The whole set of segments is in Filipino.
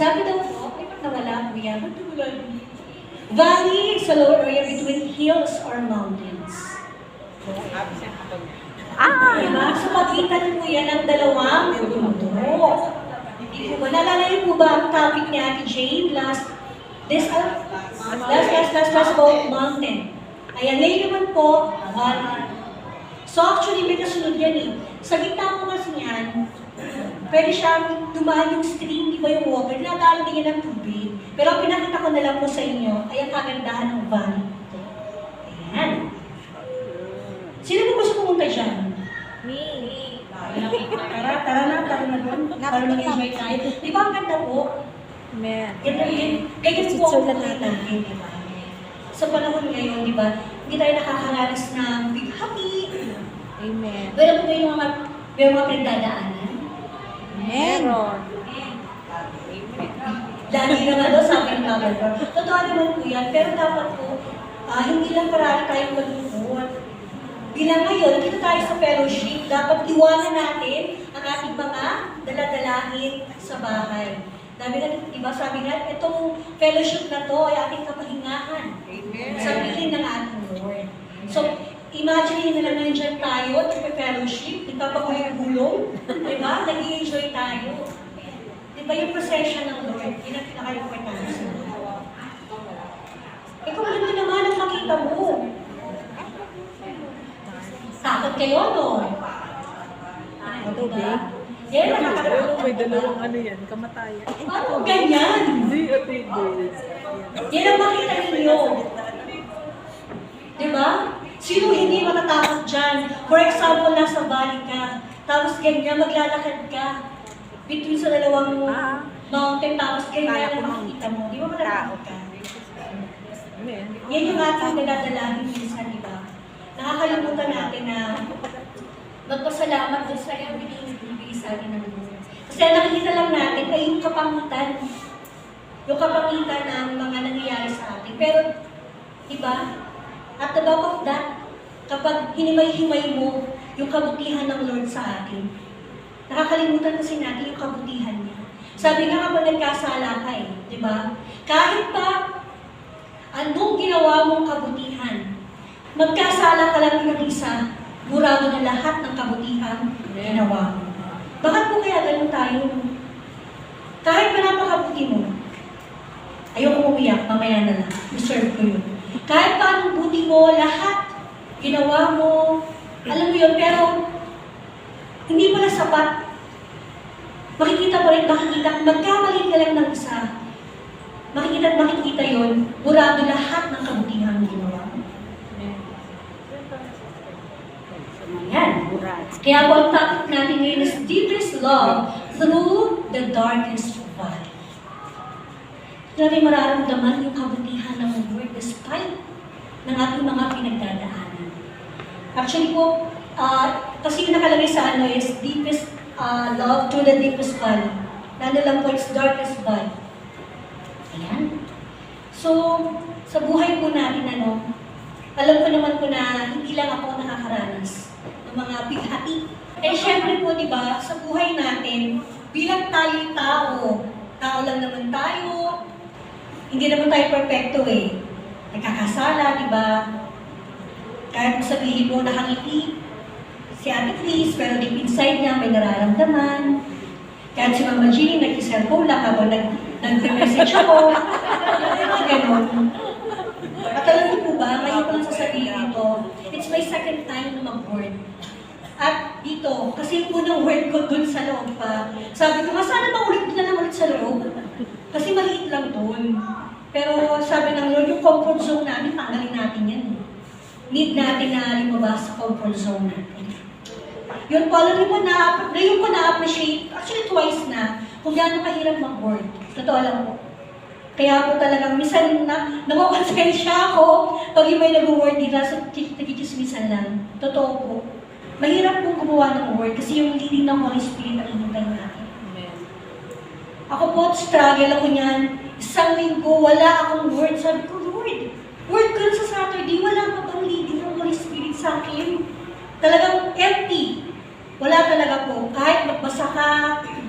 Sabi daw po, may nawala po yan. Valley sa lower area between hills or mountains. Diba? So pagitan po yan ng dalawang bundok. Hindi po ba? Naalala niyo po ba ang topic ni Ate Jane last about mountain? Ayan, ngayon naman po, valley. So actually, may kasunod yan eh. Sa gitna po kasi yan, pwede siyang dumaan yung stream, di ba yung water, nadaanan din yan ng tubig. Pero ang pinakita ko na lang po sa inyo ay ang kagandahan ng valley. Ayan. Sino po gusto pumunta dyan? Me. Tara na doon. Para mag-enjoy tayo. Di ba ang ganda po? Man. Ganyan po ang buhay natin, di ba? Sa panahon ngayon, di ba, hindi tayo nakakaranas ng big happy. Amen. Pero po kayo mga pinagdadaanan. Meron. Lagi naman daw sabi ng cover. Totoo naman po yan, pero dapat po, hindi lang parang tayo malungkot. Bilang ngayon, dito tayo sa fellowship, dapat iwanan natin ang ating mga daladalahin sa bahay. Sabi nga, itong fellowship na to ay ating kapahingahan. Sa piling ng ating Lord. So, imagine na lang nandiyan tayo, nagpe-fellowship, nagpapagulong-gulong, diba? Nag-i-enjoy tayo. Diba yung procession ng Lord, yun ang pinaka-importante sa Lord. Ikaw lang din naman ang makita mo. Takot kayo, no? Tubig? Yan, nakakatawa. May dalawang ano yan, kamatayan. Paano ganyan? Hindi, ate, boys. Yan ang makita ninyo. Diba? Sino hindi matatakot dyan? For example, nasa valley ka, tapos ganyan, maglalakad ka. Between sa dalawang mountain, tapos ganyan ang makikita mo. Di ba matatakot ka? Yan yung ating nadadalahin minsan, di ba? Nakakalimutan natin na magpasalamat doon sa yung binibigay sa atin ng Lord. Kasi nakikita lang natin ay yung kapangitan ng mga nangyayari sa atin. Pero, di ba, at the back of that, kapag hinimay-himay mo yung kabutihan ng Lord sa atin, nakakalimutan kasi natin yung kabutihan niya. Sabi nga kapag nagkasala ka di ba? Kahit pa anong ginawa mong kabutihan, magkasala ka lang ng isa, murado na lahat ng kabutihan ginawa mo. Bakit po kaya ganun tayo? Kahit pa napakabuti mo, ayoko umiyak, mamaya na lang, deserve ko yun. Kahit pa anong buti mo, lahat ginawa mo, alam mo yun, pero hindi pala sapat. Makikita pa rin, magkamali ka lang ng isa. Makikita yun, murado lahat ng kabutihan mo ginawa mo. Ayan. Kaya po ang topic natin ngayon is deepest love through the darkest valley. Natin mararamdaman yung kabutihan ng Lord despite ng ating mga pinagdadaanan. Actually po, kasi yung nakalagay sa ano is deepest love through the deepest valley. Lalo lang po, it's darkest valley. Ayan. So, sa buhay po natin, alam ko naman po na hindi lang ako nakakaranas ng mga bighati. Eh, syempre po, di ba, sa buhay natin, bilang tayo tao lang naman tayo, hindi naman tayo perfecto eh. Nagkakasala, di ba? Kahit sabihin mo nakangiti si Ate Chris, pero deep inside niya may nararamdaman. Kahit si Mama Jeannie, nag-cellphone lang habang nag-message ako. Yung ganon. At alam niyo po ba, ngayon ko lang sasabihin ito, it's my second time na mag-word. At dito, kasi yung unang word ko dun sa loob pa, sabi ko, sana maulit na lang ulit sa loob. Kasi maliit lang dun. Pero sabi ng Lord, yung comfort zone natin, tanggalin natin yan. Need natin na lumabas sa comfort zone natin. Yun po, alam niyo po ngayon ko na-appreciate, actually twice na, kung gaano kahirap mag-word. Totoo lang po. Kaya po talagang minsan nakakonsensya ako pag yung may nag-word dito sa nagkikismisan lang. Totoo po. Mahirap pong gumawa ng word kasi yung leading ng Holy Spirit ang hinintay natin. Ako po, struggle ako niyan. Isang linggo, wala akong word. Sabi ko, Lord, word ko sa Saturday, wala pa bang leading ng Holy Spirit sa akin? Talagang empty. Wala talaga po. Kahit magbasa ka,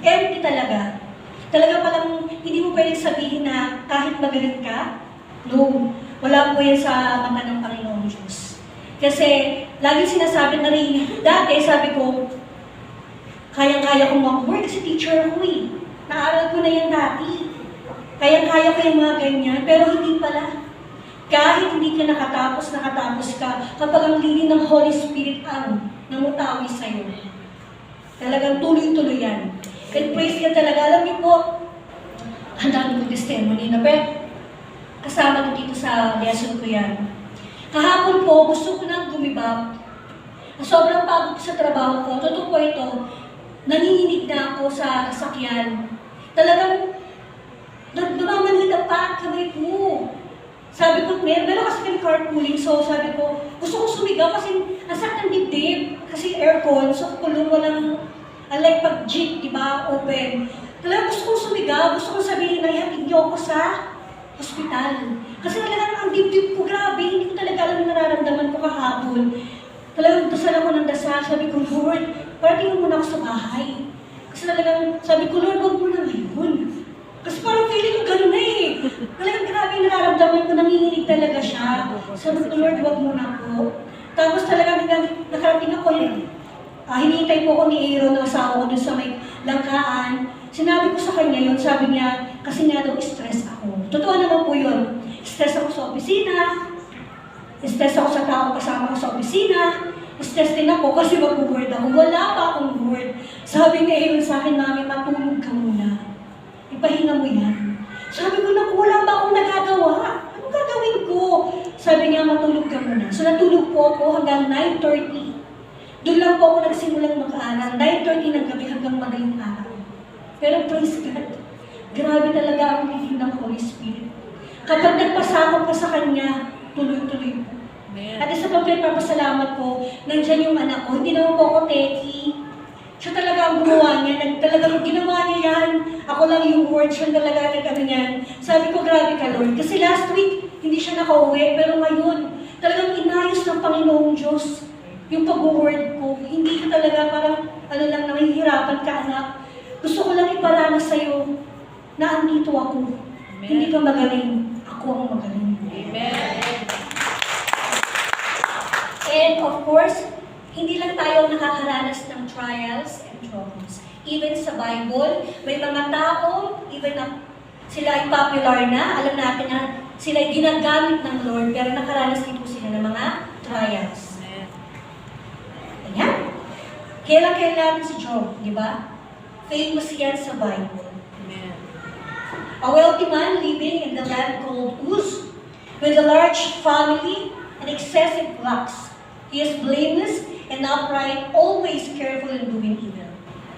empty talaga. Talaga palang hindi mo po pwedeng sabihin na kahit magalit ka. No, wala po yan sa mata ng Panginoong Diyos. Kasi, lagi sinasabi na rin, dati sabi ko, kayang-kaya kong mag-work kasi teacher ako eh. Naaral ko na yan dati. Kayang-kaya ko yung mga ganyan, pero hindi pala. Kahit hindi ka nakatapos ka, kapag ang liling ng Holy Spirit ang namutawi sa'yo, talagang tuloy-tuloy yan. And praise ka talaga. Alam niyo po, ang dami kong testimony na kasama ko dito sa lesson ko yan. Kahapon po, gusto ko nang gumibab. Sobrang pagod ko sa trabaho ko. Totoo po ito, nanginginig na ako sa sakyan. Talagang, namamanhid ang pa kamay ko. Sabi ko, meron kasi kami carpooling, so sabi ko, gusto ko sumigaw kasi ang sakit ng dibdib. Kasi aircon, so kulong walang, unlike pag jeep, di ba, open. Talagang gusto kong sumigaw, gusto kong sabihin na ihatid niyo ako sa hospital. Kasi talagang ang dibdib ko, grabe, hindi ko talaga alam yung nararamdaman ko kahapon. Talagang dasal ako ng dasal, sabi ko, Lord, parating mo muna ako sa bahay. Kasi talagang, sabi ko, Lord, wag mo na ngayon. Kasi parang feeling ko gano'n na eh. Talagang grabe yung nararamdaman ko, nanginginig talaga siya. Sabi ko, Lord, wag mo na po. Tapos talagang nakarating ako yun. Hinihintay po ako ni Aaron, ng asawa ko dun sa may langkaan. Sinabi ko sa kanya yun, sabi niya, kasi nga daw stress ako. Totoo naman po yun. Stress ako sa opisina, stress ako sa tao kasama ko sa opisina, stress din ako kasi mag-word ako. Wala pa akong word. Sabi ni Aaron sa akin, Mami, matulog ka muna. Ipahinga mo yan. Sabi ko, naku, wala ba akong nagagawa? Anong gagawin ko? Sabi niya, matulog ka muna. So natulog po ako hanggang 9:30. Doon lang po ako nagsimulang mag-aaral. 9:30 ng gabi hanggang madaling araw. Pero praise God, grabe talaga ang leading ng Holy Spirit. Kapag nagpasakop ka sa Kanya, tuloy-tuloy po. At isa pa pinapasalamat ko, nandiyan yung anak ko. Hindi naman po ako teki. Siya talaga ang gumawa niya. Talagang ginawa niya yan. Ako lang yung word. Siya talaga nag-ano niyan. Sabi ko, grabe ka, Lord. Kasi last week, hindi siya nakauwi. Pero ngayon, talagang inayos ng Panginoong Diyos yung pag-word ko. Hindi ko talaga parang, ano lang, nahihirapan ka, anak. Gusto ko lang iparanas sa'yo na andito ako. Amen. Hindi ka magaling. Ako ang magaling. Amen. And of course, hindi lang tayo nakakaranas ng trials and troubles. Even sa Bible, may mga tao, even na sila ay popular na, alam natin na sila ay ginagamit ng Lord, pero nakaranas din po sila ng mga trials. Ayan. Kailan si Job, di ba? Famous yan sa Bible. Amen. A wealthy man living in the land called Uz, with a large family and excessive flocks. He is blameless and upright, always careful in doing evil.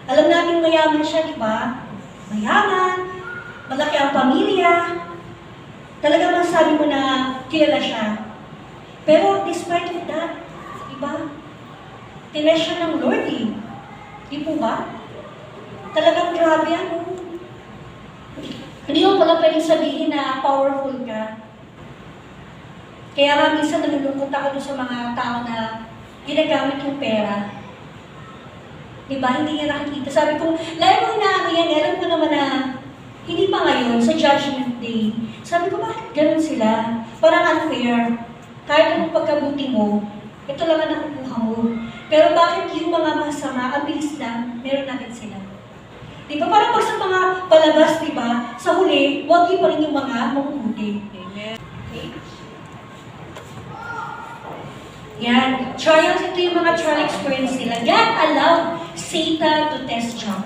Alam natin mayaman siya, di ba? Mayaman, malaki ang pamilya. Talaga masasabi mo na kilala siya. Pero despite of that, di ba? Tines siya ng Lord eh. Di po ba? Talagang grabe yan. Hindi mo pala pwedeng sabihin na powerful ka. Kaya nga minsan nalulungkot ako doon sa mga tao na ginagamit yung pera. Diba? Hindi niya nakikita. Sabi ko, lalo mo na yan, alam ko naman na hindi pa ngayon, sa Judgment Day. Sabi ko, bakit ganun sila? Parang unfair. Kahit anong pagkabuti mo, ito lang ang nakukuha mo. Pero bakit yung mga masama, ang bilis lang, meron agad sila. Diba? Parang pag sa mga palabas, diba? Sa huli, wagi pa rin yung mga mabubuti. Amen. Okay? Yan. Trials, ito yung mga trial experience nila. God allowed Satan to test Job.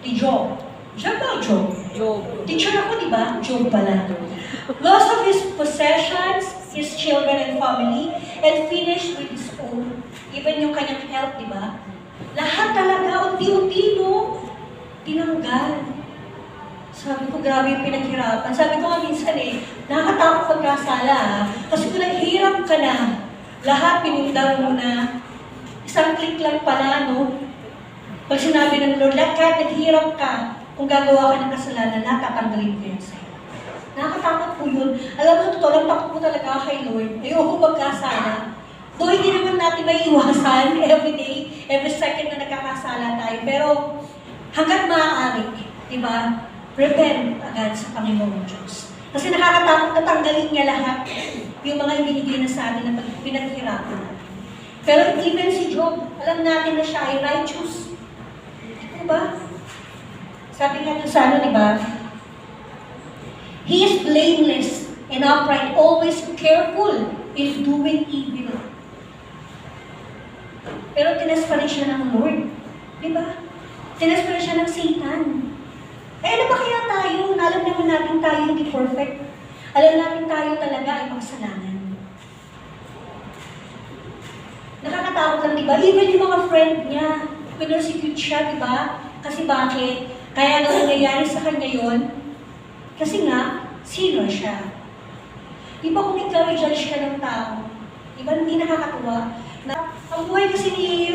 Job. Job ba? Job. Job. Teacher ako, di ba? Job pala. Loss of his possessions, his children and family, and finished with his own. Even yung kanyang health, di ba? Lahat talaga, unti-unti mo, tinanggal. Sabi ko, grabe yung pinaghirapan. Sabi ko nga minsan nakakatakot pagkasala. Kasi kung naghirap ka na, lahat pinundang mo na, isang click lang pala, no? Pag sinabi ng Lord, kahit naghirap ka, kung gagawa ka ng kasalanan, tatanggalin ko yan sa'yo. Nakakatakot po yun. Alam mo, totoo lang, takot po talaga kay Lord. Ayoko magkasala. Though hindi naman natin may iwasan every day, every second na nagkakasala tayo. Pero hanggat maaari, di ba? repent agad sa Panginoong Diyos. Kasi nakakatakot na tanggalin niya lahat yung mga ibinigay na sa atin na pinaghirapan natin. Pero even si Job, alam natin na siya ay righteous. Diba? Sabi nga dun sa ano, diba? He is blameless and upright, always careful in doing evil. Pero tinas pa rin siya ng Lord. Diba? Tinas pa rin siya ng Satan. Eh, ano ba kaya tayo? Alam naman natin tayo hindi perfect. Alam natin tayo talaga ay makasalanan. Nakakatakot lang, diba? Even yung mga friend niya, pinersecute siya, diba? Kasi bakit? Kaya nga nangyayari sa kanya yon, kasi nga, sinner siya. Diba kung ikaw i-judge ka ng tao, diba hindi nakakatuwa? Ang buhay kasi ni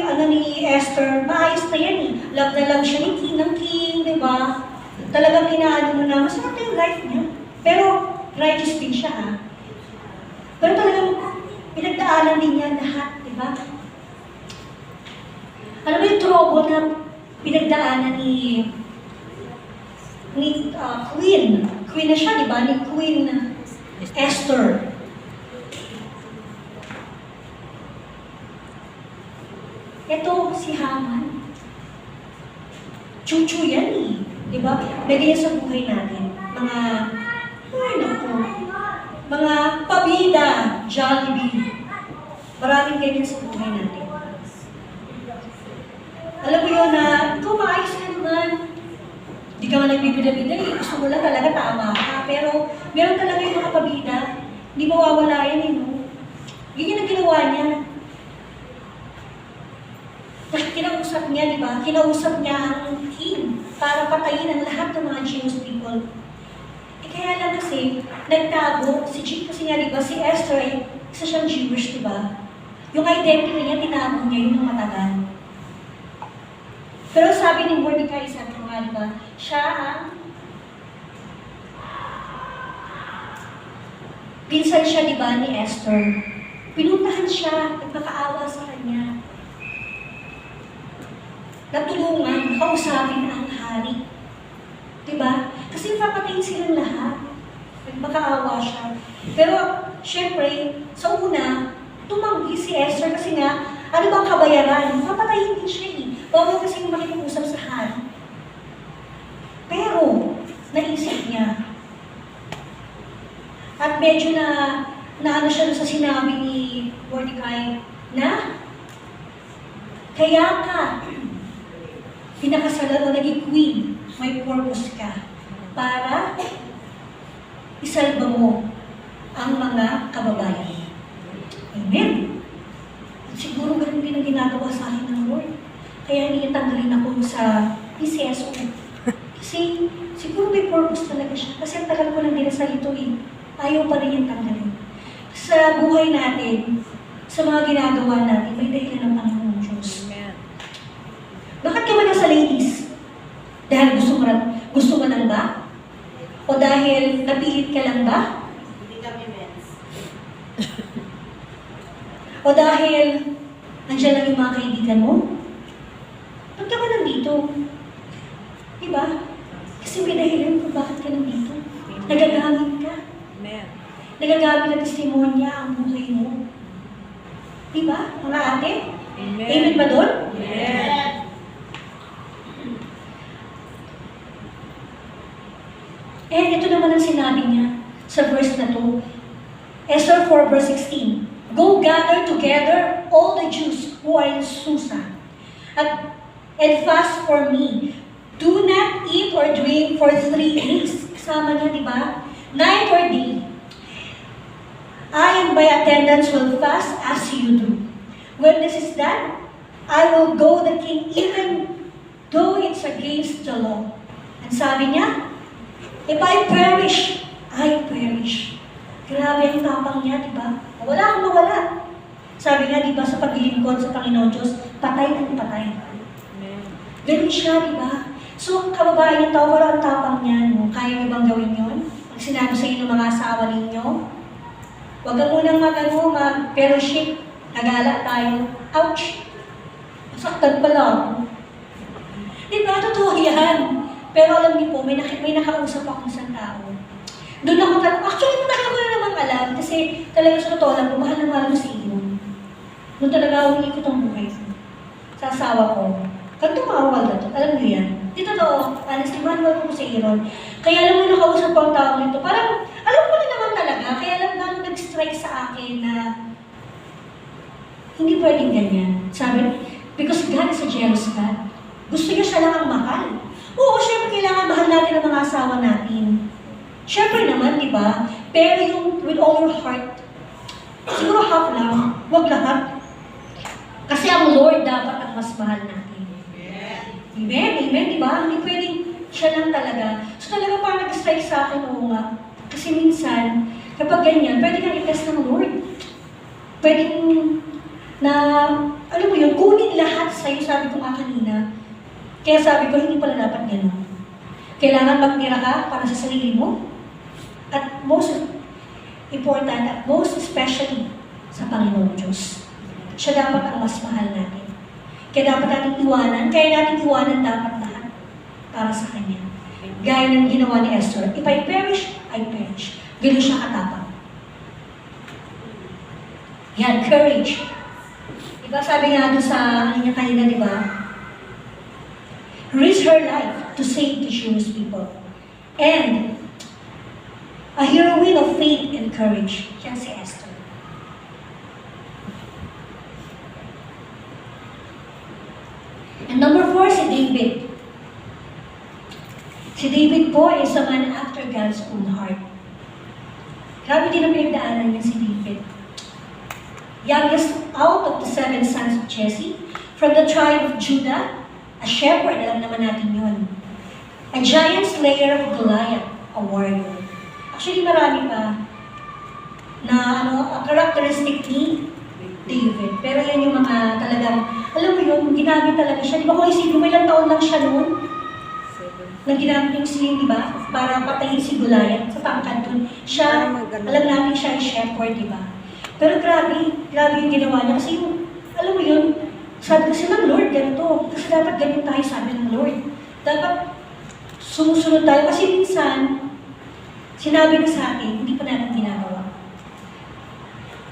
Esther, maayos na yan eh. Love na love siya ng king, diba? Talagang kinaano mo na, masarap na yung life niya. Pero, righteous din siya ha. Pero talagang, pinagdaanan din niya lahat, diba? Ano ba yung trouble na pinagdaanan ni Queen? Queen na siya, diba? Ni Queen Esther. Ito, si Haman. Chuchu yan eh. Diba? Lagyan sa buhay natin. Mga pabida, Jollibee. Maraming ganyan sa buhay natin. Alam mo yun na, ikaw maayos ka naman. Hindi ka man nagbibida-bida eh. Gusto mo lang talaga tama ka. Pero meron talaga yung mga pabida. Hindi mawawala yan eh, no? Yun yung ginawa niya. Kinausap niya, di ba? Kinausap niya ang king para patayin ang lahat ng mga Jewish people. Eh kaya lang kasi, nagtago, kasi nga, di ba, si Esther ay isa siyang Jewish, di ba? Yung identity niya, tinago niya yun ng matagal. Pero sabi ni Mordecai, sabi ko nga, di ba, siya ang pinsan siya, di ba, ni Esther. Pinuntahan siya, nagpakaawa sa kanya. Natulungan, kausapin ang hari. Diba? Kasi papatayin silang lahat. Nagpakaawa siya. Pero, syempre, sa una, tumanggi si Esther kasi nga, ano bang kabayaran? Papatayin din siya eh. Bawal kasi makikipag-usap sa hari. Pero, naisip niya. At medyo na siya sa sinabi ni Mordecai na, kaya ka, pinakasalan o naging queen, may purpose ka para isalba mo ang mga kababayan. Amen. At siguro ganun din ang ginagawa sa akin ng Lord. Kaya hindi niya tanggalin ako sa PCSO. Kasi siguro may purpose talaga siya. Kasi ang tagal ko lang dinasal ito eh. Ayaw pa rin yung tanggalin. Sa buhay natin, sa mga ginagawa natin, may dahilan ng Panginoon Diyos. Bakit ka man sa ladies? Dahil gusto mo lang ba? O dahil napilit ka lang ba? Hindi kami men's. O dahil nandiyan lang yung mga kaibigan mo? Ba't ka ba nandito? Diba? Kasi may dahilan kung bakit ka nandito. Nagagamit ka. Amen. Nagagamit na testimonya ang buhay mo. Diba? Mga ate? Amen. Amen ba doon? Amen. Eh, ito naman ang sinabi niya sa verse na to. Esther 4 verse 16. Go gather together all the Jews who are in Susa and fast for me. Do not eat or drink for 3 days. Kasama niya, di ba? Night or day. I and my attendants will fast as you do. When this is done, I will go the king even though it's against the law. And sabi niya, if I perish, I perish. Grabe ang tapang niya, di ba? Wala akong mawala. Sabi nga, di ba, sa paglilingkod sa Panginoon Diyos, patay ng patay. Amen. Ganun siya, di ba? So, kababae niya tao, wala ang tapang niya, no? Kaya niyo bang gawin yun? Pag sinabi sa inyo ng mga asawa ninyo, huwag ka munang mag-fellowship, nagala tayo. Ouch! Masaktan pala ako. Di ba? Totoo yan. Pero alam niyo po, may nakausap akong isang tao. Doon ako actually, matagal ko na namang alam kasi talaga sa totoo lang, mahal na mahal ko si Iyon. Doon talaga umiikot ang buhay ko. Sa asawa ko. Pag tumawag na to, alam niyo yan. Di totoo, honestly, mahal ko si Iyon. Kaya alam mo, nakausap ko ang tao nito. Parang, alam ko na naman talaga, kaya alam na nag-strike sa akin na hindi pwedeng ganyan. Sabi, because God is a jealous God. Gusto niya siya lang ang mahal. Oo, syempre kailangan mahal natin ang mga asawa natin. Syempre naman, di ba? Pero yung with all your heart, siguro half lang, wag lahat. Kasi ang Lord dapat ang mas mahal natin. Amen? Amen, di ba? Hindi pwedeng siya lang talaga. So talaga parang nag-strike sa akin, oo nga. Kasi minsan, kapag ganyan, pwede kang i-test ng Lord. Pwedeng na, alam mo yun, kunin lahat sa'yo, sabi ko nga kanina. Kaya sabi ko, hindi pala dapat gano'n. Kailangan magtira ka para sa sarili mo. At most important, at most especially sa Panginoon Diyos. Siya dapat ang mas mahal natin. Kaya dapat natin iwanan, dapat lahat para sa Kanya. Gaya ng ginawa ni Esther, if I perish, I perish. Ganun siya katapang. Yan, courage. Diba sabi nga doon sa niya kanina, di ba? Risk her life to save the Jewish people. And a heroine of faith and courage. Yan si Esther. And number 4, si David. Si David po is a man after God's own heart. Grabe din ang pinagdaanan niya si David. Youngest out of the 7 sons of Jesse, from the tribe of Judah, a shepherd, alam naman natin yun. A giant slayer of Goliath, a warrior. Actually, marami pa na a characteristic ni David. Pero yan yung mga talagang, alam mo yun, ginamit talaga siya. Di ba kung isipin mo, ilang taon lang siya noon? Nang ginamit yung sling, di ba? Para patayin si Goliath sa pangkat doon. Siya, alam natin siya ay shepherd, di ba? Pero grabe yung ginawa niya. Kasi yung, alam mo yun, sabi kasi ng Lord, ganito. Kasi dapat ganito tayo, sabi ng Lord. Dapat sumusunod tayo. Kasi minsan, sinabi na sa atin, hindi pa natin ginagawa.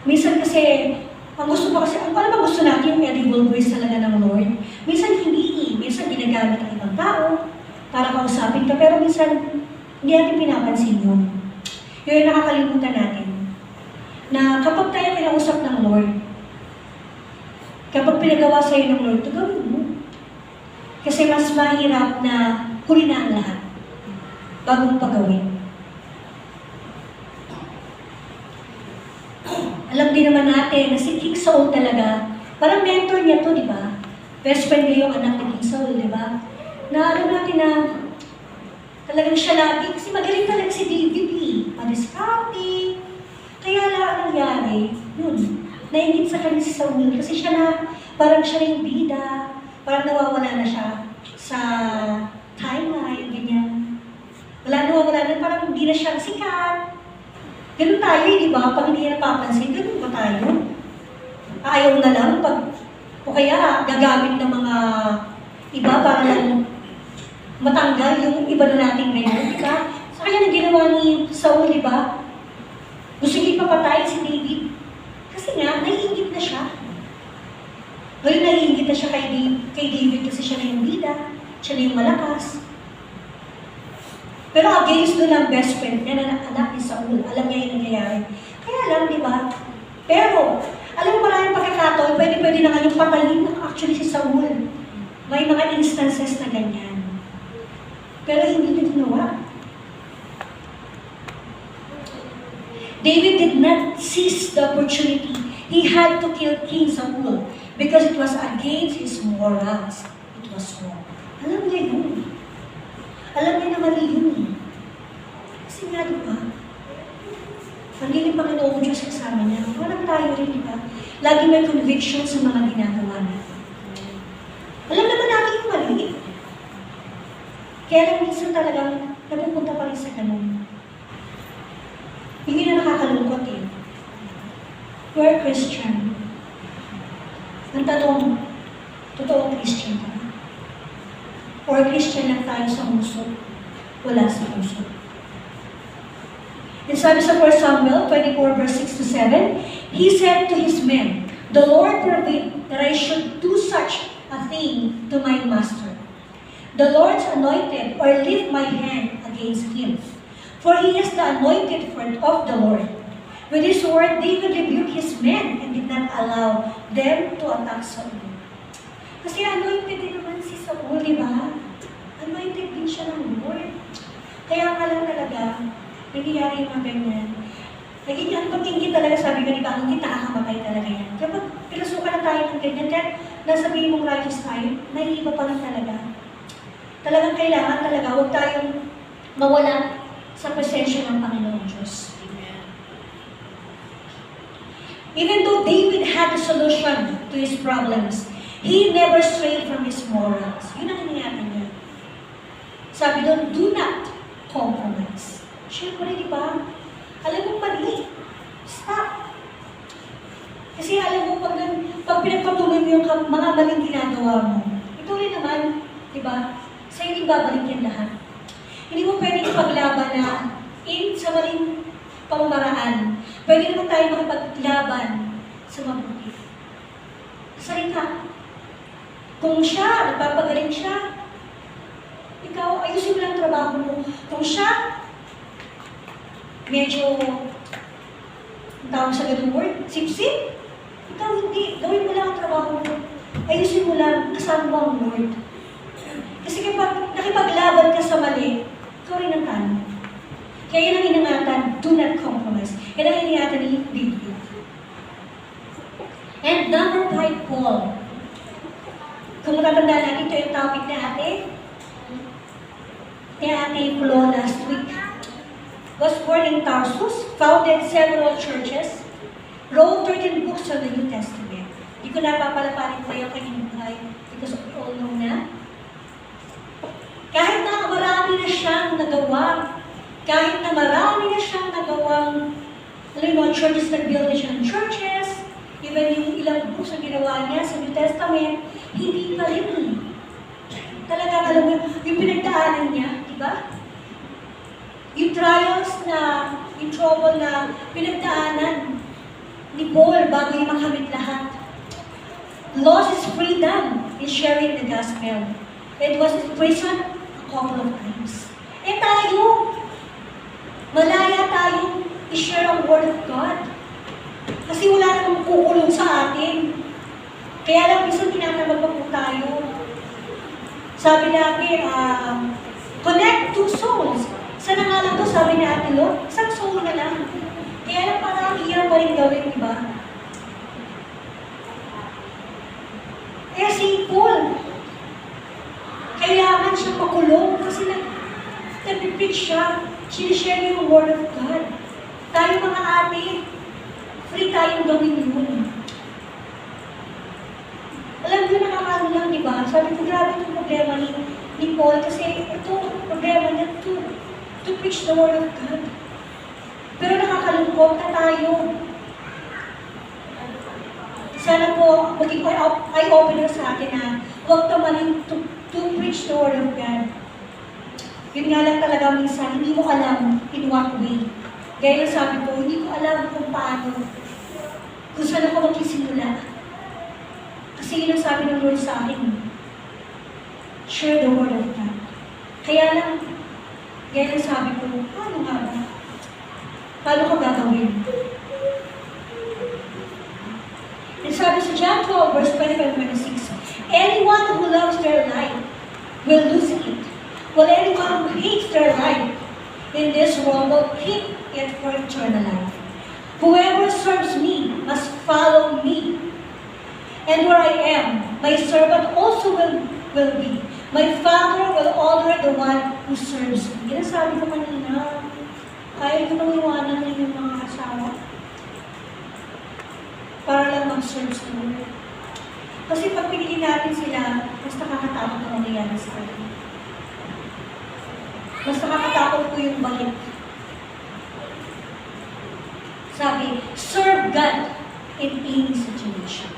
Minsan kasi, ang gusto pa kasi, ano ba gusto natin yung edible voice talaga ng Lord? Minsan hindi. Minsan ginagamit ang ibang tao para kausapin ka. Pero minsan, hindi natin pinapansin yun. Yun yung nakakalimutan natin. Na kapag tayo kinausap ng Lord, kapag pinagawa sa'yo ng Lord, ito gawin mo. Kasi mas mahirap na huli na ang lahat bagong pagawin. Alam din naman natin na si King Saul talaga, parang mentor niya to, di ba? Best friend niya yung anak ni King Saul, di ba? Na alam natin na talagang siya lagi, kasi magaling talaga si David eh. Madiskarte. Kaya lang ang nangyari, yun, naingit sa kanya si Saul kasi siya na, parang siya na yung bida, parang nawawala na siya sa timeline, ganyan. Nawawala na, parang hindi na siya sikat. Ganun tayo, di ba? Pag hindi na napapansin, ganun ba tayo? Ayaw na lang, o kaya gagamit ng mga iba para lang matanggal yung iba na nating ngayon, di ba? Sa kanya na ginawa ni Saul, di ba? Gusto niya ipapatay si David. Kasi nga, naiingit na siya. Ngayon naiingit na siya kay David kasi siya na yung bida, siya na yung malakas. Pero against doon ang best friend niya na anak ni Saul. Alam niya yung nangyayari. Kaya lang, di ba? Pero, alam mo maraming pagkakataon, pwede na kanyang patayin actually si Saul. May mga instances na ganyan. Pero hindi niya ginawa. David did not seize the opportunity. He had to kill King Saul because it was against his morals. It was wrong. Alam niya yun. Alam niya na mali yun eh. Kasi nga, di ba? Ang giling Panginoon Diyos kasama niya. Walang tayo rin, di ba? Lagi may conviction sa mga ginagawa natin. Alam naman natin yung mali. Kaya lang minsan talagang napupunta pa rin sa ganun. Hindi na nakakalungkot eh. You're a Christian. Ang tanong, totoong Christian ka? Or Christian lang tayo sa muso. Wala sa puso. And sabi sa 1 Samuel 24 verse 6 to 7, he said to his men, "The Lord forbid that I should do such a thing to my master, the Lord's anointed, or lift my hand against him. For he is the anointed friend of the Lord." With this word, David rebuked his men and did not allow them to attack Saul. Kasi anointed din naman si Saul, di ba? Anointed din siya ng Lord. Kaya nga lang talaga, nangyayari yung mga ganyan. Naging ang pag-ingit talaga, sabi ko, di ba, ang ingit nakakamatay talaga yan. Kapag pinasukan na tayo ng ganyan, kahit nasabihin mong righteous tayo, naiiba pa lang talaga. Talagang kailangan talaga, huwag tayong mawala sa presensya ng Panginoon Diyos. Amen. Even though David had a solution to his problems, he never strayed from his morals. Yun ang nangyayari niya. Sabi doon, do not compromise. Siyempre, di ba? Alam mo, mali. Stop. Kasi alam mo, pag pinagpatuloy mo yung mga maling ginagawa mo, ito rin naman, di ba? Sa'yo hindi babalik yan lahat. Hindi mo pwedeng paglaban na sa maling pamamaraan. Pwede naman tayo makipaglaban sa mabuti. Salita. Kung siya, nagpapagaling siya, ikaw, ayusin mo lang trabaho mo. Kung siya, medyo, ang tawag sa ganung word, sip-sip, ikaw hindi, gawin mo lang ang trabaho mo. Ayusin mo lang, kasama mo ang Lord. Kasi kapag nakipaglaban ka sa mali, ikaw rin ang talo. Kaya yun ang inangatan, do not compromise. Yan ang inangatan ni David. And number 5, Paul. Kung matatandaan natin, ito yung topic na ate Flo last week. Was born in Tarsus, founded several churches, wrote 13 books of the New Testament. Hindi ko napapalapanin ko yung kanyang buhay because we all know na. Kahit na marami na siyang nagawa, kahit na marami na siyang nagawang, alam mo, churches, nag-build na siya ng churches, even yung ilang books na ginawa niya sa New Testament, hindi pa rin. Talagang alam mo, yung pinagdaanan niya, di ba? Yung trials na, yung trouble na pinagdaanan ni Paul bago yung makamit lahat. Lost his freedom in sharing the gospel. It was in prison a couple of times. Eh tayo, malaya tayong i-share ang word of God. Kasi wala namang kukulong sa atin. Kaya lang minsan tinatamad pa po tayo. Sabi natin, connect two souls. Sana nga lang to, sabi ni Ate Lo, isang soul na lang. Kaya lang parang hirap pa rin gawin, di ba? Eh si Paul, kailangan siya makulong kasi nag-preach siya, sinishare niya yung word of God. Tayo mga ate, free tayong gawin yun. Alam niyo, nakakaano lang, di ba? Sabi ko, grabe itong problema ni Paul kasi ito, problema niya to preach the word of God. Pero nakakalungkot na tayo. Sana po, maging eye-opener sa atin na huwag tamanin to preach the word of God. Yun nga lang talaga minsan, hindi mo alam in what way. Gaya lang sabi ko, hindi ko alam kung paano, kung saan ako magsisimula. Kasi yun ang sabi ng Lord sa akin. Share the word of God. Kaya lang, gaya lang sabi ko, paano nga ba? Paano ko gagawin? And sabi sa John 12, verse 25-26, anyone who loves their life will lose it. While anyone who hates their life in this world will keep it for eternal life. Whoever serves me must follow me. And where I am, my servant also will be. My Father will honor the one who serves me. Yan ang sabi ko kanina. Kaya ko nang iwanan na yung mga asawa. Para lang mag-serve sa Lord. Kasi pag pinili natin sila, mas nakakatakot na mangyayari sa atin. Mas nakakatakot po yung balik. Sabi, serve God in any situation.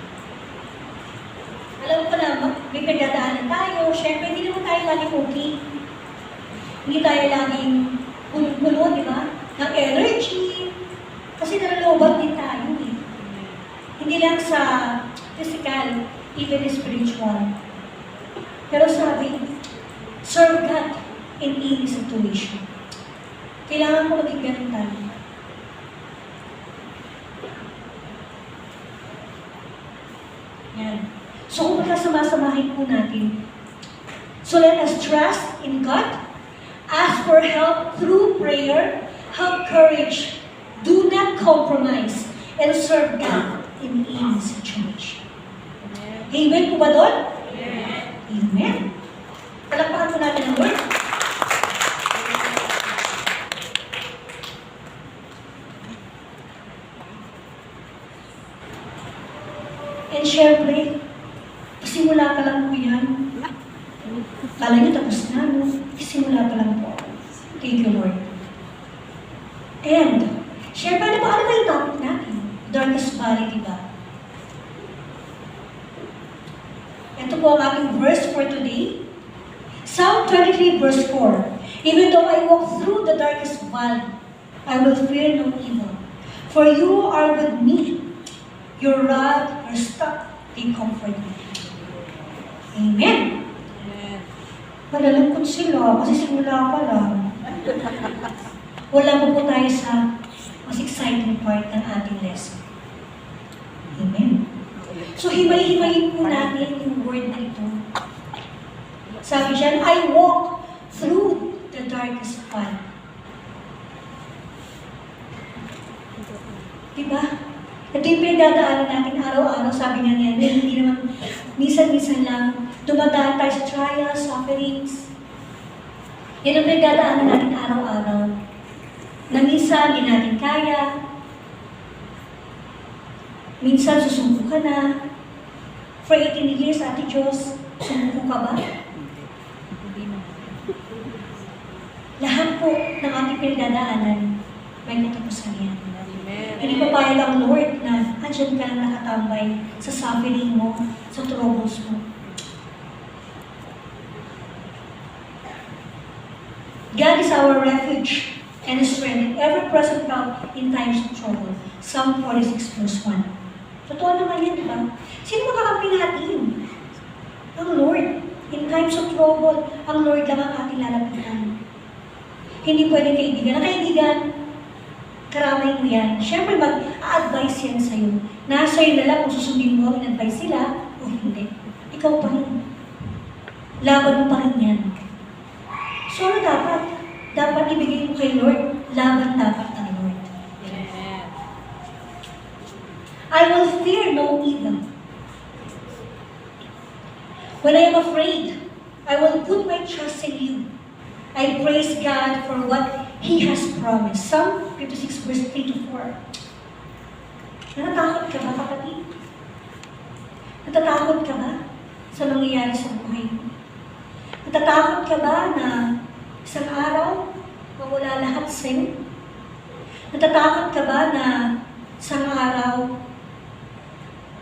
Alam ko na, may pagdadaanan tayo. Siyempre, hindi naman tayo laging okay. Hindi tayo laging puno-puno, di ba? Ng energy. Kasi nalalobat din tayo eh. Hindi lang sa physical, even spiritual. Pero sabi, serve God in any situation. Kailangan ko maging ganun tayo. Yan. So kung magkasama-samahin po natin, so let us trust in God, ask for help through prayer, have courage, do not compromise, and serve God in any situation. Amen po ba doon? Amen. Palakpakan po natin ang word. And syempre, simula pa lang po yan. Kala nyo tapos na, no? Simula pa lang po. Thank you, Lord. And, syempre, ano ba yung topic natin? Darkest Valley, diba? Ito po ang aking verse for today. Psalm 23 verse 4. Even though I walk through the darkest valley, I will fear no evil. For you are with me. Your rod, your staff, they comfort me. Amen. Amen. Malalangkot sila kasi simula pa lang. Wala pa po tayo sa mas exciting part ng ating lesson. Amen. So, himay-himayin po natin yung word na ito. Sabi dyan, I walk through the darkest valley. Diba? Ito yung pinagdadaanan natin araw-araw, sabi nga niya, hindi naman, minsan-minsan lang, dumadaan tayo sa trials, sufferings. Yan ang pinagdadaanan natin araw-araw. Na minsan, hindi natin kaya. Minsan, susuko ka na. For 18 years, Ate Diyos, sumuko ka ba? Lahat po ng ating pinagdadaanan, may katapusan yan. Hindi pa payag ang Lord na andyan ka lang nakatambay sa suffering mo, sa troubles mo. God is our refuge and strength in every present help in times of trouble. Psalm 46 verse 1. Totoo naman yan, diba? Sino makakampi natin? Ang Lord. In times of trouble, ang Lord lang ang ating lalapitan. Hindi pwedeng kaibigan. Ang kaibigan, karamay mo yan. Siyempre, mag-a-advise yan sa'yo. Nasa iyo na lang kung susundin mo ang in-advise sila o hindi. Ikaw pa rin. Laban mo pa rin yan. So, ano dapat? Dapat ibigay mo kay Lord. Laban dapat ang Lord. Amen. I will fear no evil. When I am afraid, I will put my trust in you. I praise God for what He has promised. Psalm 56 verse 3 to 4. Natatakot ka ba, kapatid? Natatakot ka ba sa nangyayari sa buhay mo? Natatakot ka ba na isang araw mawala lahat sa'yo? Natatakot ka ba na isang araw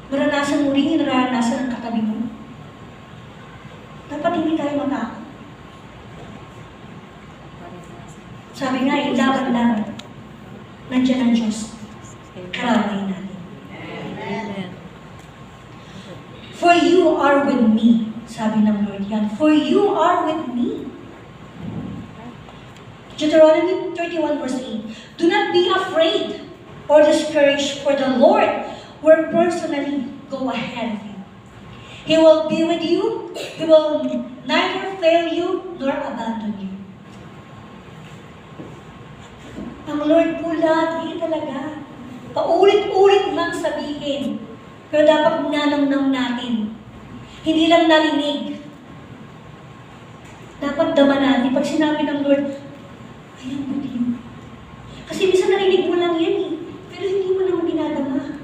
maranasan mo rin yung naranasan ng katabi mo? Dapat hindi tayo matakot. Sabi nga, laban-laban. Nandiyan ang Diyos. Karamay natin. Amen. For you are with me. Sabi ng Lord yan. For you are with me. Deuteronomy 31 verse 8. Do not be afraid or discouraged, for the Lord will personally go ahead of you. He will be with you. He will neither fail you nor abandon you. Ang Lord po lagi talaga. Paulit-ulit lang sabihin. Pero dapat nanamnam natin. Hindi lang narinig. Dapat dama natin. Pag sinabi ng Lord, I am with you. Kasi minsan narinig mo lang yan eh. Pero hindi mo naman dinadama.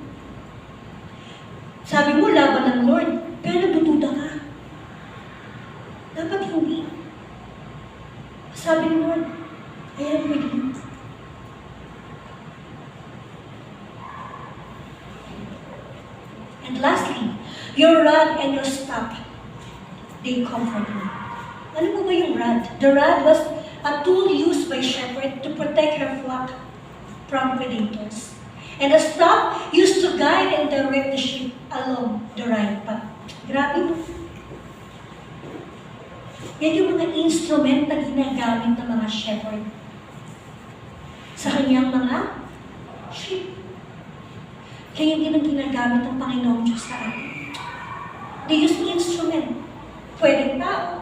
Sabi mo, laban ng Lord. Pero nagdududa ka. Dapat hindi. Sabi ng Lord, I am with you. And lastly, your rod and your staff, they comfort me. Ano po ba yung rod? The rod was a tool used by shepherd to protect her flock from predators. And the staff used to guide and direct the sheep along the right path. Grabe. Yan yung mga instrument na ginagamit ng mga shepherd sa kanyang mga sheep. Kaya hindi nang ginagamit ng Panginoong Diyos sa atin. They use instrument. Pwedeng tao.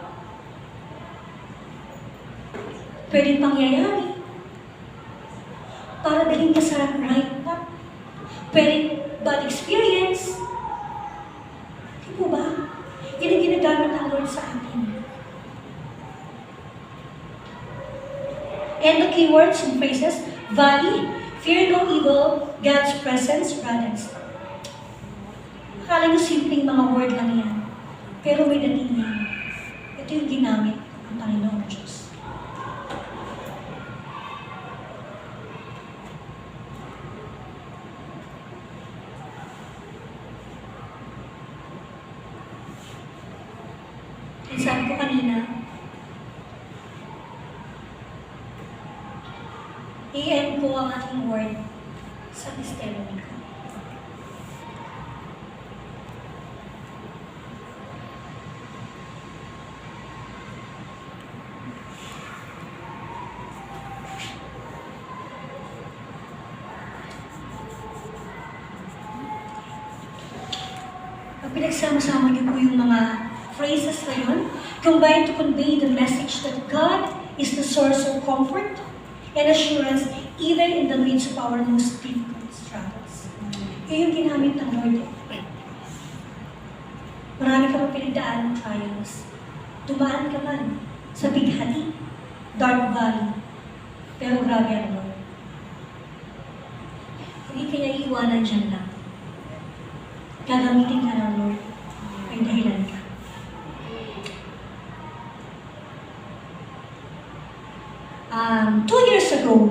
Pwedeng pangyayari. Para dalhin ka sa right path. Pwedeng bad experience. Di po ba? Yan ang ginagamit ng Lord sa atin. And the keywords and phrases, valley, fear no evil, God's presence, rod and staff. Akala nyo simpleng mga word lang yan. Pero may dating yan. Ito yung ginamit ng Panginoong Diyos. And sabi ko kanina, i-end ko ang aking word sa testimony ko. Pag pinagsama-sama niyo po yung mga phrases na yun, combined to convey the message that God is the source of comfort and assurance even in the midst of our most difficult struggles. Yun yung ginamit ng Lord. Marami ka pang pinagdaan ng trials. Dumaan ka man sa bighati, dark valley. Pero grabe ang Lord. Hindi ka niya iiwanan dyan lang. Gagamitin ka ng Lord. May dahilan ka. Two years ago,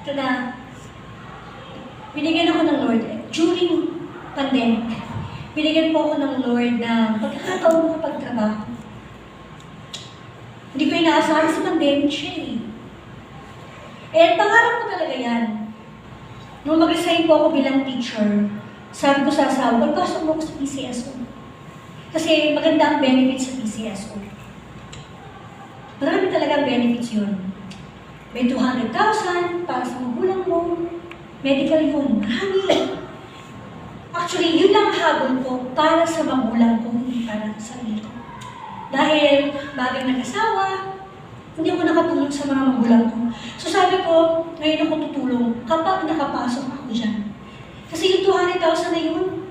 ito na, binigyan ako ng Lord, during pandemic, binigyan po ako ng Lord na pagkakataon ko pagtrabaho. Hindi ko inaasahan sa pandemic siya eh. Eh, pangarap ko talaga yan. Nung mag-resign po ako bilang teacher, sabi ko sa asawa, magpasok mo ako sa PCSO. Kasi maganda ang benefits sa PCSO. Marami talaga benefits yun. May 200,000 para sa magulang mo. Medical yun. Marami. Actually, yun lang habol ko para sa magulang ko, hindi para sa sarili ko. Dahil bagay nag-asawa, hindi ako nakatulong sa mga magulang ko. So sabi ko, ngayon ako tutulong kapag nakapasok ako dyan. Kasi yung 200,000 na yun,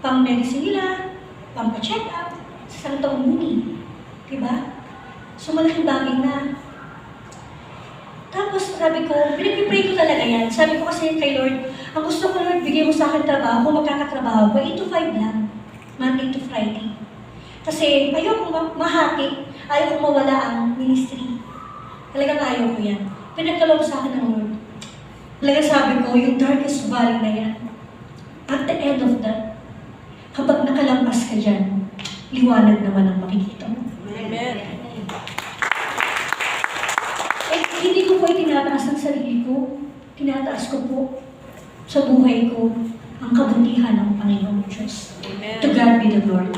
pang medicine nila, pang pa-check up, sa isang taong muni. Diba? So malaking bagay na. Tapos sabi ko, pinag-pray ko talaga yan. Sabi ko kasi kay Lord, ang gusto ko Lord, bigay mo sa akin trabaho, kung magkakatrabaho ko, 8 to 5 lang. Monday to Friday. Kasi ayoko mahati, ayoko mawala ang ministry. Talagang ayaw ko yan. Pinagkaloob sa akin ng Lord. Talagang sabi ko, yung darkest valley na yan, at the end of that, kapag nakalampas ka dyan, liwanag naman ang makikita mo. Amen. Eh, hindi ko po itinataas ang sarili ko. Tinataas ko po sa buhay ko ang kabutihan ng Panginoong Diyos. Amen. To God be the glory.